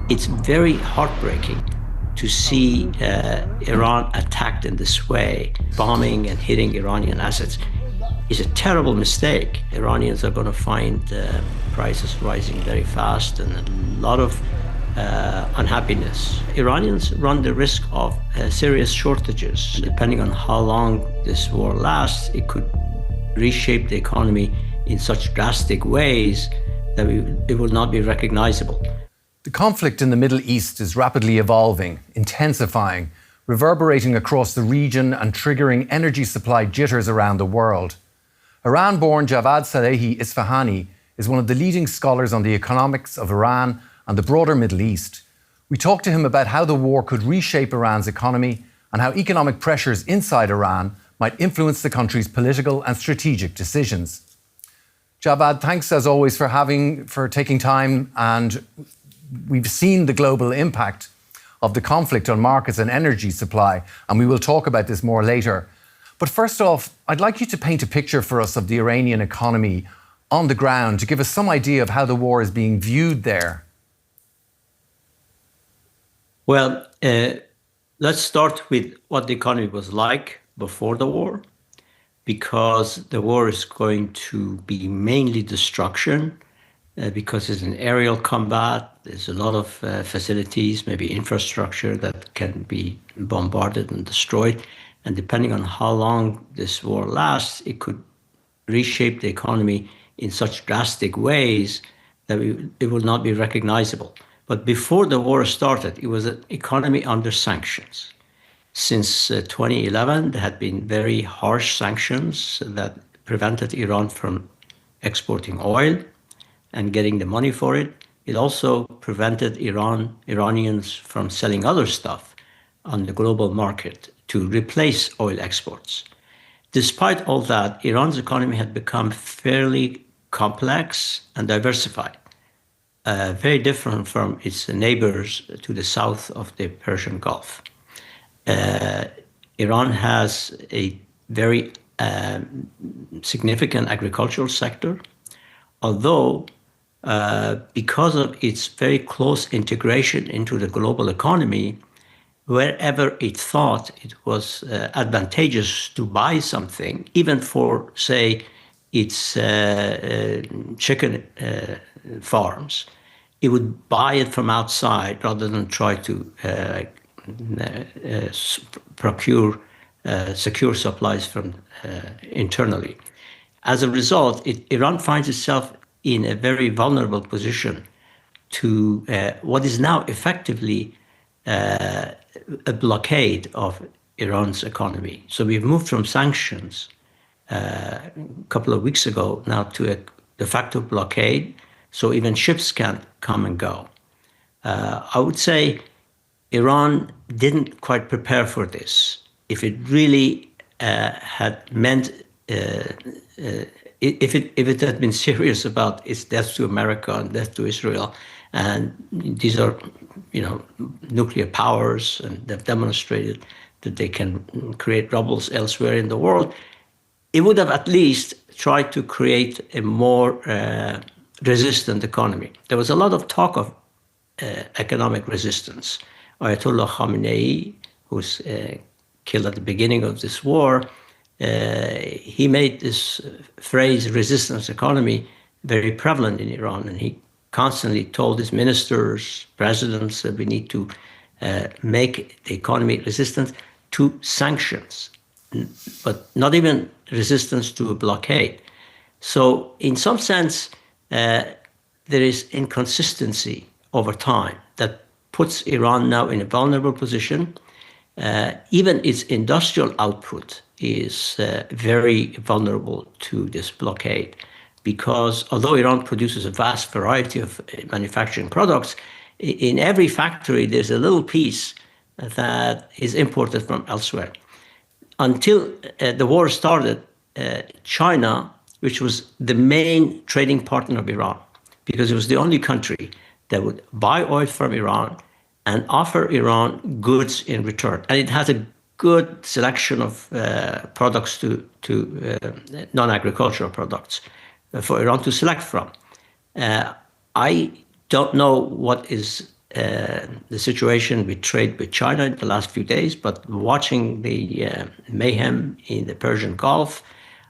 It's very heartbreaking to see Iran attacked in this way, bombing and hitting Iranian assets. Is a terrible mistake. Iranians are going to find prices rising very fast and a lot of unhappiness. Iranians run the risk of serious shortages. Depending on how long this war lasts, it could reshape the economy in such drastic ways that it will not be recognizable. The conflict in the Middle East is rapidly evolving, intensifying, reverberating across the region and triggering energy supply jitters around the world. Iran-born Djavad Salehi-Isfahani is one of the leading scholars on the economics of Iran and the broader Middle East. We talked to him about how the war could reshape Iran's economy and how economic pressures inside Iran might influence the country's political and strategic decisions. Djavad, thanks as always for taking time, and we've seen the global impact of the conflict on markets and energy supply, and we will talk about this more later. But first off, I'd like you to paint a picture for us of the Iranian economy on the ground to give us some idea of how the war is being viewed there. Well, let's start with what the economy was like before the war, because the war is going to be mainly destruction, because it's an aerial combat. There's a lot of facilities, maybe infrastructure that can be bombarded and destroyed. And depending on how long this war lasts, it could reshape the economy in such drastic ways that it will not be recognizable. But before the war started, it was an economy under sanctions. Since 2011, there had been very harsh sanctions that prevented Iran from exporting oil and getting the money for it. It also prevented Iranians from selling other stuff on the global market to replace oil exports. Despite all that, Iran's economy had become fairly complex and diversified, very different from its neighbors to the south of the Persian Gulf. Iran has a very significant agricultural sector, although because of its very close integration into the global economy, wherever it thought it was advantageous to buy something, even for, say, its chicken farms, it would buy it from outside rather than try to procure secure supplies from internally. As a result, Iran finds itself in a very vulnerable position to what is now effectively a blockade of Iran's economy. So we've moved from sanctions a couple of weeks ago now to a de facto blockade, so even ships can't come and go. I would say Iran didn't quite prepare for this. If it really had meant, if it had been serious about its death to America and death to Israel, and these are, nuclear powers, and they've demonstrated that they can create troubles elsewhere in the world, it would have at least tried to create a more resistant economy. There was a lot of talk of economic resistance. Ayatollah Khamenei, who's killed at the beginning of this war, he made this phrase, resistance economy, very prevalent in Iran. And he constantly told his ministers, presidents, that we need to make the economy resistant to sanctions, but not even resistance to a blockade. So in some sense, there is inconsistency over time that puts Iran now in a vulnerable position. Even its industrial output is very vulnerable to this blockade, because although Iran produces a vast variety of manufacturing products, in every factory there's a little piece that is imported from elsewhere. Until the war started, China, which was the main trading partner of Iran, because it was the only country that would buy oil from Iran and offer Iran goods in return. And it has a good selection of products to non-agricultural products for Iran to select from. I don't know what is the situation with trade with China in the last few days, but watching the mayhem in the Persian Gulf,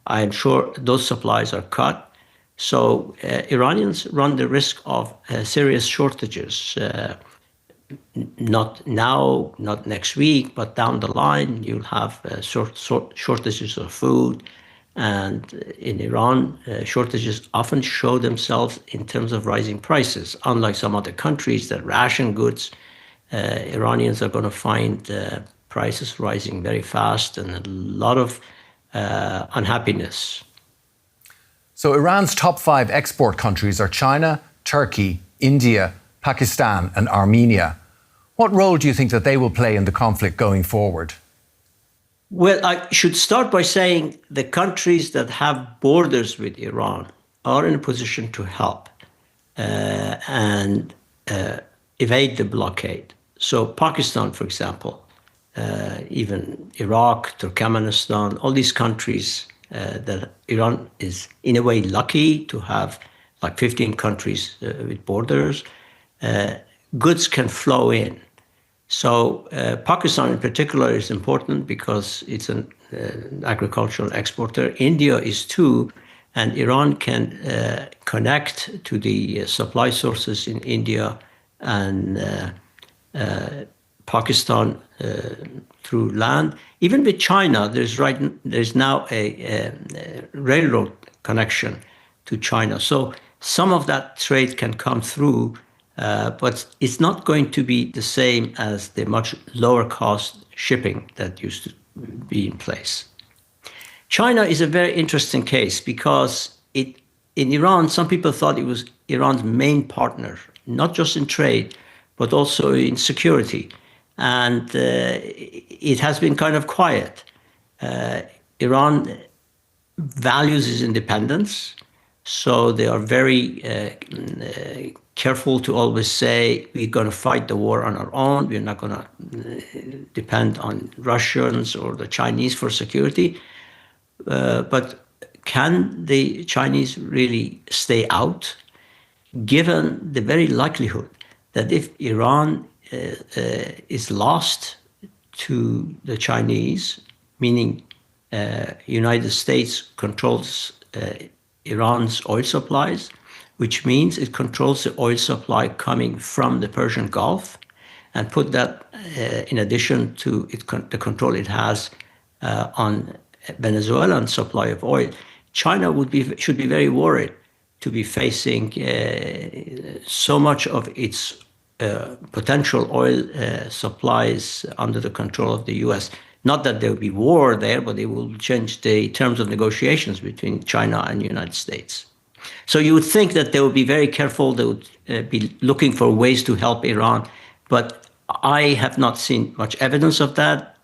I'm sure those supplies are cut. So Iranians run the risk of serious shortages, not now, not next week, but down the line. You'll have shortages of food. And in Iran, shortages often show themselves in terms of rising prices. Unlike some other countries that ration goods, Iranians are going to find prices rising very fast and a lot of unhappiness. So Iran's top 5 export countries are China, Turkey, India, Pakistan and Armenia. What role do you think that they will play in the conflict going forward? Well, I should start by saying the countries that have borders with Iran are in a position to help and evade the blockade. So Pakistan, for example, even Iraq, Turkmenistan, all these countries that Iran is in a way lucky to have, like 15 countries with borders, goods can flow in. So Pakistan in particular is important because it's an agricultural exporter. India is too, and Iran can connect to the supply sources in India and Pakistan through land. Even with China, there's now a railroad connection to China. So some of that trade can come through, but it's not going to be the same as the much lower cost shipping that used to be in place. China is a very interesting case because in Iran, some people thought it was Iran's main partner, not just in trade, but also in security. And it has been kind of quiet. Iran values its independence, so they are very careful to always say, we're going to fight the war on our own, we're not going to depend on Russians or the Chinese for security. But can the Chinese really stay out, given the very likelihood that if Iran is lost to the Chinese, meaning United States controls Iran's oil supplies, which means it controls the oil supply coming from the Persian Gulf, and put that in addition to the control it has on Venezuelan supply of oil. China should be very worried to be facing so much of its potential oil supplies under the control of the U.S. Not that there will be war there, but it will change the terms of negotiations between China and the United States. So you would think that they would be very careful, they would be looking for ways to help Iran, but I have not seen much evidence of that,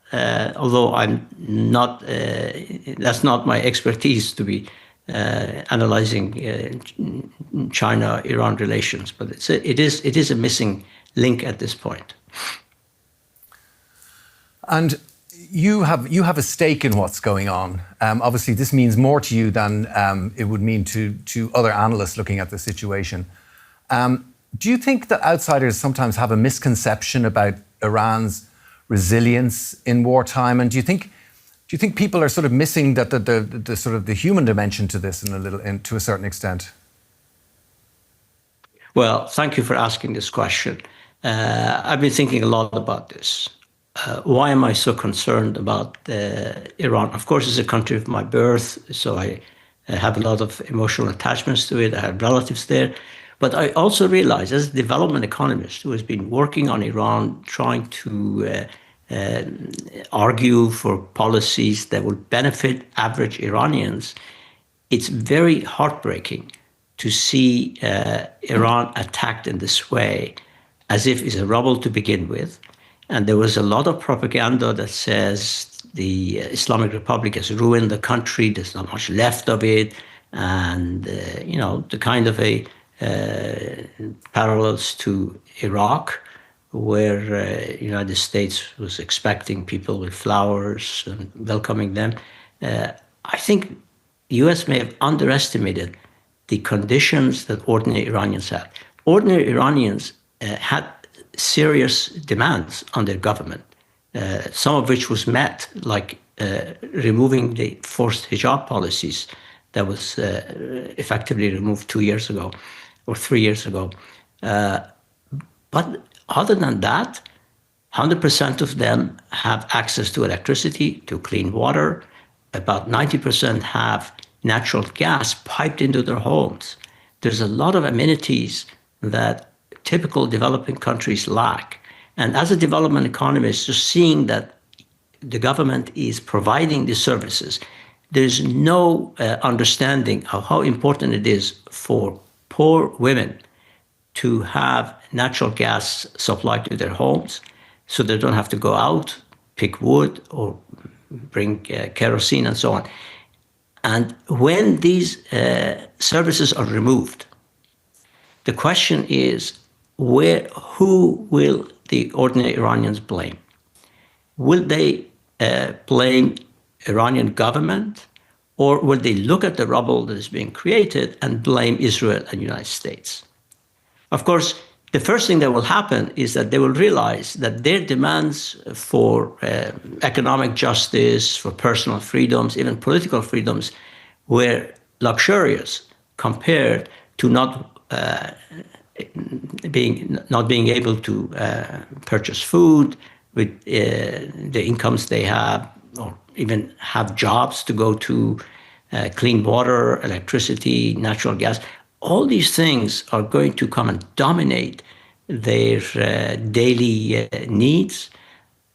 although I'm not, that's not my expertise to be analyzing China-Iran relations, but it is a missing link at this point. And you have a stake in what's going on. Obviously, this means more to you than it would mean to other analysts looking at the situation. Do you think that outsiders sometimes have a misconception about Iran's resilience in wartime? And do you think people are sort of missing that the sort of the human dimension to this to a certain extent? Well, thank you for asking this question. I've been thinking a lot about this. Why am I so concerned about Iran? Of course, it's a country of my birth, so I have a lot of emotional attachments to it. I have relatives there. But I also realize, as a development economist who has been working on Iran, trying to argue for policies that will benefit average Iranians, it's very heartbreaking to see Iran attacked in this way, as if it's a rebel to begin with. And there was a lot of propaganda that says the Islamic Republic has ruined the country, there's not much left of it, and the kind of parallels to Iraq, where United States was expecting people with flowers and welcoming them. I think the US may have underestimated the conditions that ordinary Iranians had. Ordinary Iranians had serious demands on their government, some of which was met, like removing the forced hijab policies that was effectively removed 2 years ago or 3 years ago. But other than that, 100% of them have access to electricity, to clean water. About 90% have natural gas piped into their homes. There's a lot of amenities that typical developing countries lack. And as a development economist, just seeing that the government is providing these services, there's no understanding of how important it is for poor women to have natural gas supplied to their homes so they don't have to go out, pick wood, or bring kerosene and so on. And when these services are removed, the question is, who will the ordinary Iranians blame? Will they blame Iranian government, or will they look at the rubble that is being created and blame Israel and the United States? Of course, the first thing that will happen is that they will realize that their demands for economic justice, for personal freedoms, even political freedoms, were luxurious compared to not being able to purchase food with the incomes they have, or even have jobs to go to, clean water, electricity, natural gas. All these things are going to come and dominate their daily needs,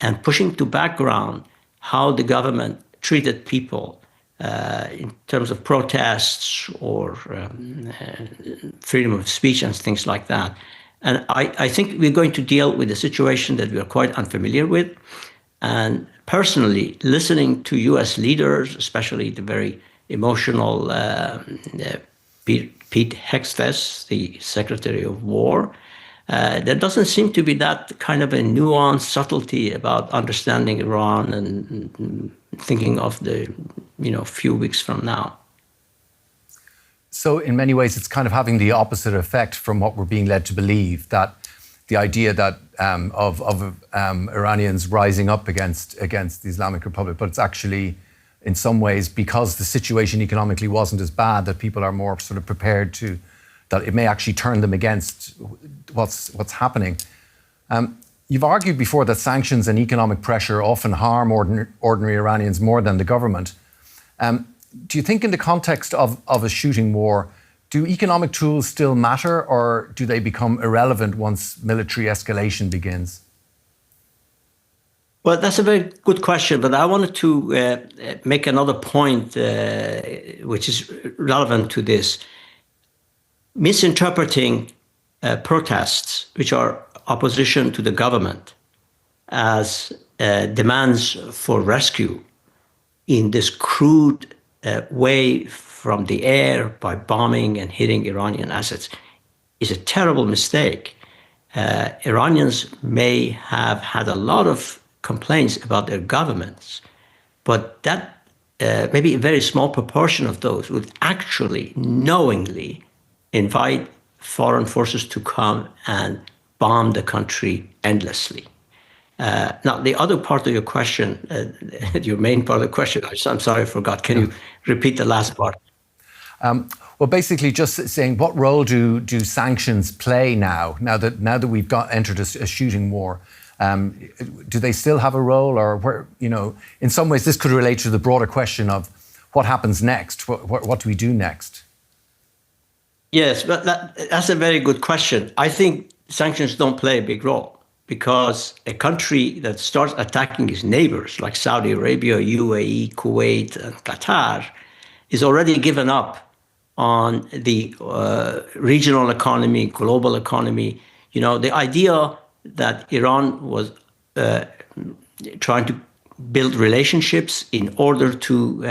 and pushing to background how the government treated people in terms of protests or freedom of speech and things like that. And I think we're going to deal with a situation that we are quite unfamiliar with. And personally, listening to US leaders, especially the very emotional Pete Hegseth, the Secretary of War, there doesn't seem to be that kind of a nuanced subtlety about understanding Iran and thinking of the few weeks from now. So in many ways, it's kind of having the opposite effect from what we're being led to believe, that the idea that of Iranians rising up against the Islamic Republic, but it's actually, in some ways, because the situation economically wasn't as bad, that people are more sort of prepared to, that it may actually turn them against what's happening. You've argued before that sanctions and economic pressure often harm ordinary Iranians more than the government. Do you think in the context of a shooting war, do economic tools still matter, or do they become irrelevant once military escalation begins? Well, that's a very good question, but I wanted to make another point which is relevant to this. Misinterpreting protests, which are opposition to the government, as demands for rescue in this crude way from the air by bombing and hitting Iranian assets is a terrible mistake. Iranians may have had a lot of complaints about their governments, but that maybe a very small proportion of those would actually knowingly invite foreign forces to come and bomb the country endlessly. Now, the other part of your question, your main part of the question, I'm sorry, I forgot. Can you repeat the last part? Well, basically just saying, what role do sanctions play now that we've entered a shooting war? Do they still have a role, or where, in some ways this could relate to the broader question of what happens next? What do we do next? Yes, but that's a very good question. I think sanctions don't play a big role, because a country that starts attacking its neighbors, like Saudi Arabia, UAE, Kuwait, and Qatar, is already given up on the regional economy, global economy. The idea that Iran was trying to build relationships in order to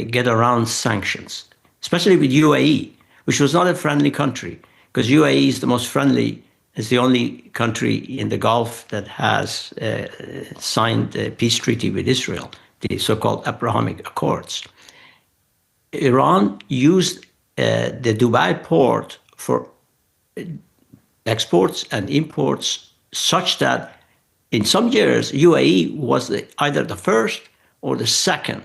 get around sanctions, especially with UAE, which was not a friendly country, because UAE is the most friendly. It's the only country in the Gulf that has signed a peace treaty with Israel, the so-called Abrahamic Accords. Iran used the Dubai port for exports and imports, such that in some years, UAE was either the first or the second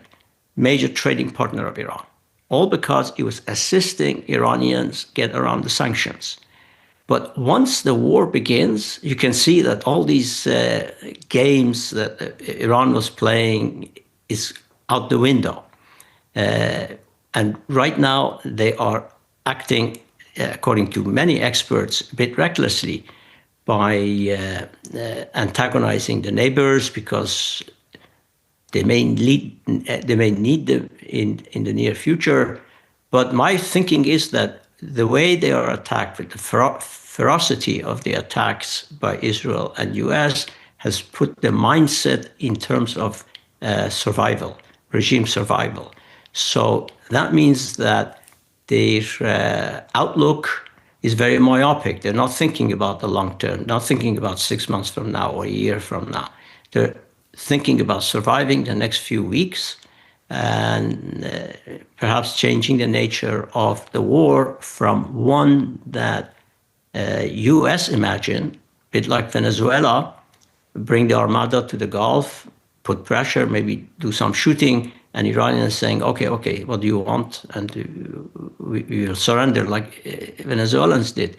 major trading partner of Iran, all because it was assisting Iranians get around the sanctions. But once the war begins, you can see that all these games that Iran was playing is out the window. And right now, they are acting, according to many experts, a bit recklessly by antagonizing the neighbors because they may need them in the near future. But my thinking is that the way they are attacked, with the ferocity of the attacks by Israel and US, has put the mindset in terms of survival, regime survival. So that means that their outlook is very myopic. They're not thinking about the long term, not thinking about 6 months from now or a year from now. They're thinking about surviving the next few weeks and perhaps changing the nature of the war from one that US imagined, a bit like Venezuela, bring the armada to the Gulf, put pressure, maybe do some shooting, and Iranians saying, okay, what do you want? And we will surrender like Venezuelans did.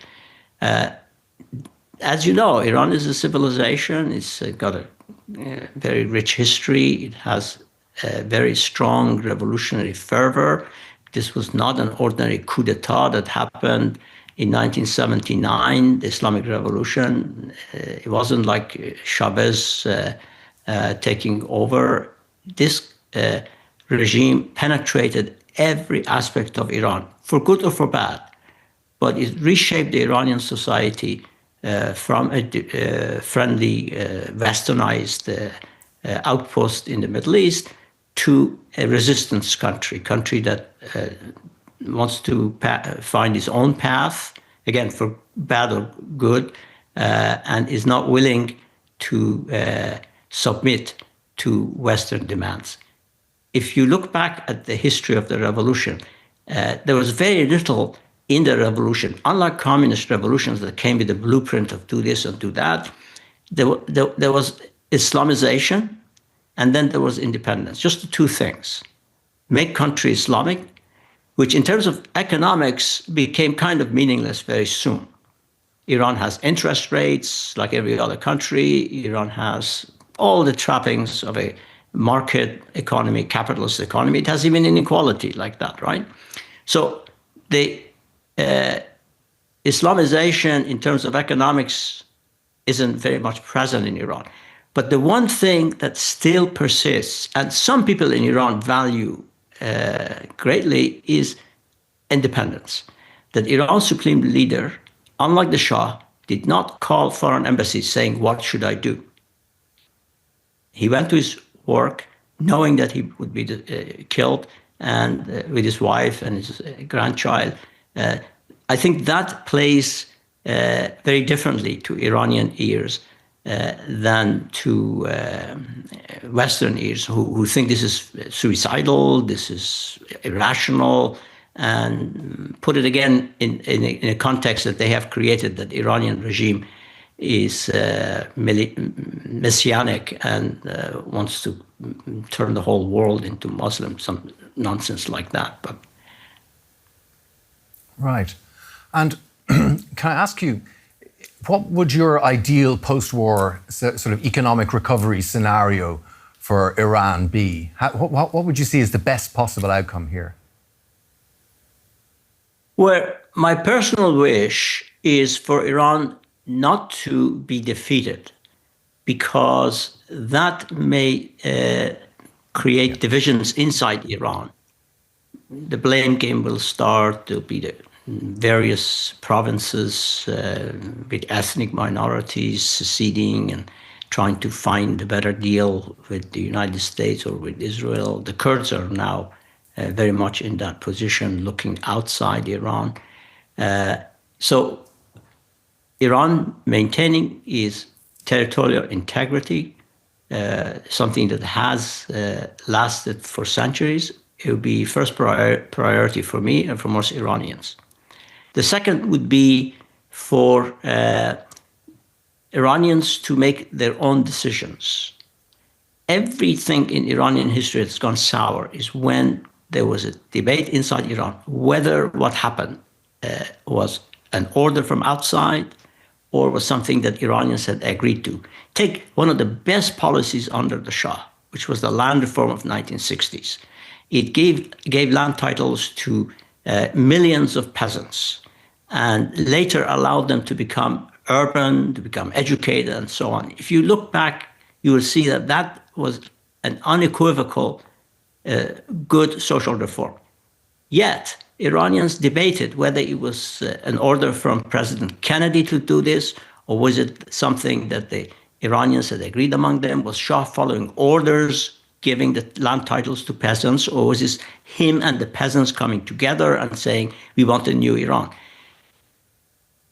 As you know, Iran is a civilization. It's got a very rich history. It has a very strong revolutionary fervor. This was not an ordinary coup d'etat that happened in 1979, the Islamic Revolution. It wasn't like Chavez taking over. This regime penetrated every aspect of Iran, for good or for bad, but it reshaped the Iranian society from a friendly, westernized outpost in the Middle East to a resistance country that wants to find its own path, again, for bad or good, and is not willing to submit to Western demands. If you look back at the history of the revolution, there was very little in the revolution. Unlike communist revolutions that came with a blueprint of do this and do that, there was Islamization, and then there was independence. Just the two things. Make country Islamic, which in terms of economics became kind of meaningless very soon. Iran has interest rates like every other country. Iran has all the trappings of a market economy, capitalist economy. It has even inequality like that, right? So the Islamization in terms of economics isn't very much present in Iran. But the one thing that still persists, and some people in Iran value greatly, is independence. That Iran's supreme leader, unlike the Shah, did not call foreign embassies saying, what should I do? He went to his work knowing that he would be killed, and with his wife and his grandchild. I think that plays very differently to Iranian ears than to Western ears who think this is suicidal, this is irrational, and put it again in a context that they have created, that Iranian regime is messianic and wants to turn the whole world into Muslim, some nonsense like that. But right. And can I ask you, what would your ideal post-war sort of economic recovery scenario for Iran be? What would you see as the best possible outcome here? Well, my personal wish is for Iran not to be defeated, because that may create divisions inside Iran. The blame game will start. There'll be the various provinces with ethnic minorities seceding and trying to find a better deal with the United States or with Israel. The Kurds are now very much in that position, looking outside Iran. So Iran maintaining its territorial integrity, something that has lasted for centuries, it would be first priority for me and for most Iranians. The second would be for Iranians to make their own decisions. Everything in Iranian history that's gone sour is when there was a debate inside Iran whether what happened was an order from outside or was something that Iranians had agreed to. Take one of the best policies under the Shah, which was the land reform of 1960s. It gave land titles to millions of peasants and later allowed them to become urban, to become educated, and so on. If you look back, you will see that that was an unequivocal good social reform. Yet, Iranians debated whether it was an order from President Kennedy to do this, or was it something that the Iranians had agreed among them? Was Shah following orders, giving the land titles to peasants, or was this him and the peasants coming together and saying, we want a new Iran?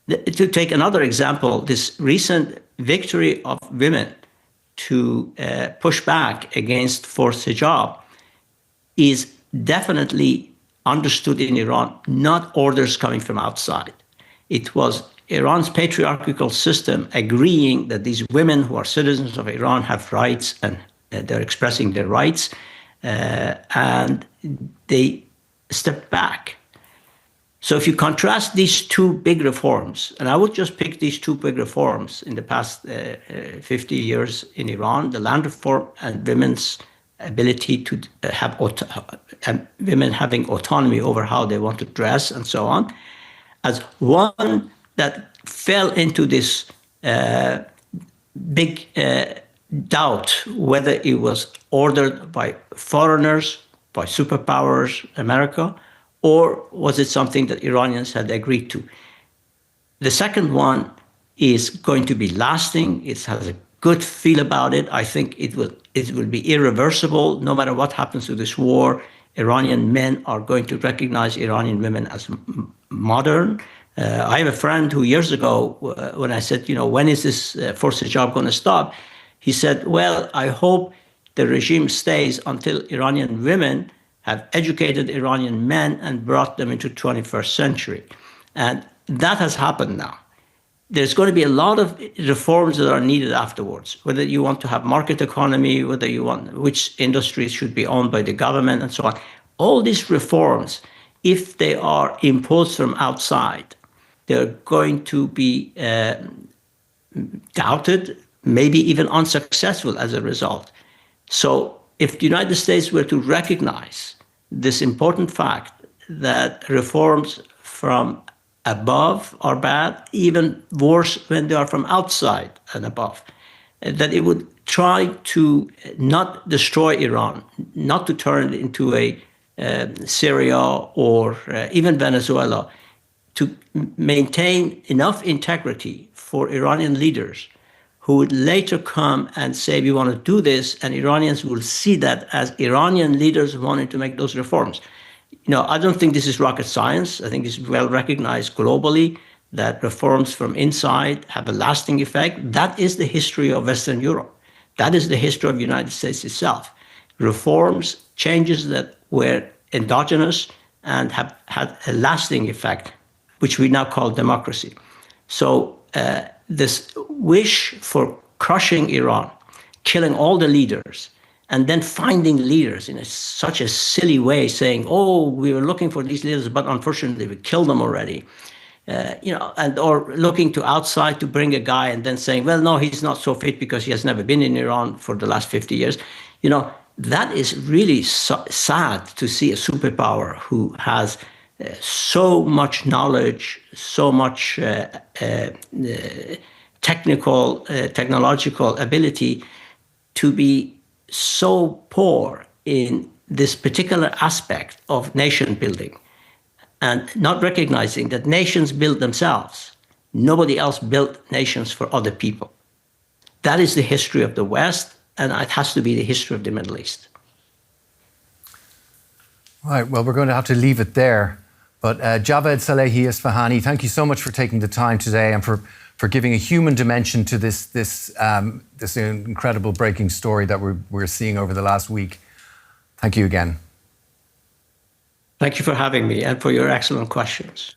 To take another example, this recent victory of women to push back against forced hijab is definitely understood in Iran, not orders coming from outside. It was Iran's patriarchal system agreeing that these women who are citizens of Iran have rights and they're expressing their rights, and they stepped back. So if you contrast these two big reforms, and I would just pick these two big reforms in the past 50 years in Iran, the land reform and women's ability to have women having autonomy over how they want to dress and so on, as one that fell into this big doubt whether it was ordered by foreigners, by superpowers, America, or was it something that Iranians had agreed to? The second one is going to be lasting. It has a good feel about it. I think it will be irreversible. No matter what happens to this war, Iranian men are going to recognize Iranian women as modern. I have a friend who years ago, when I said, when is this forced hijab going to stop? He said, well, I hope the regime stays until Iranian women have educated Iranian men and brought them into 21st century. And that has happened now. There's going to be a lot of reforms that are needed afterwards, whether you want to have market economy, whether you want which industries should be owned by the government and so on. All these reforms, if they are imposed from outside, they're going to be doubted, maybe even unsuccessful as a result. So if the United States were to recognize this important fact that reforms from above are bad, even worse when they are from outside and above, that it would try to not destroy Iran, not to turn it into a Syria or even Venezuela, to maintain enough integrity for Iranian leaders who would later come and say, we want to do this, and Iranians will see that as Iranian leaders wanting to make those reforms. I don't think this is rocket science. I think it's well recognized globally that reforms from inside have a lasting effect. That is the history of Western Europe. That is the history of the United States itself. Reforms, changes that were endogenous and have had a lasting effect, which we now call democracy. So this wish for crushing Iran, killing all the leaders, and then finding leaders in such a silly way, saying, "Oh, we were looking for these leaders, but unfortunately we killed them already," or looking to outside to bring a guy and then saying, "Well, no, he's not so fit because he has never been in Iran for the last 50 years." That is really sad to see a superpower who has so much knowledge, so much technological ability to be so poor in this particular aspect of nation building and not recognizing that nations build themselves. Nobody else built nations for other people. That is the history of the West, and it has to be the history of the Middle East. Right, well, we're going to have to leave it there. But Djavad Salehi-Isfahani, thank you so much for taking the time today and for giving a human dimension to this incredible breaking story that we're seeing over the last week. Thank you again. Thank you for having me and for your excellent questions.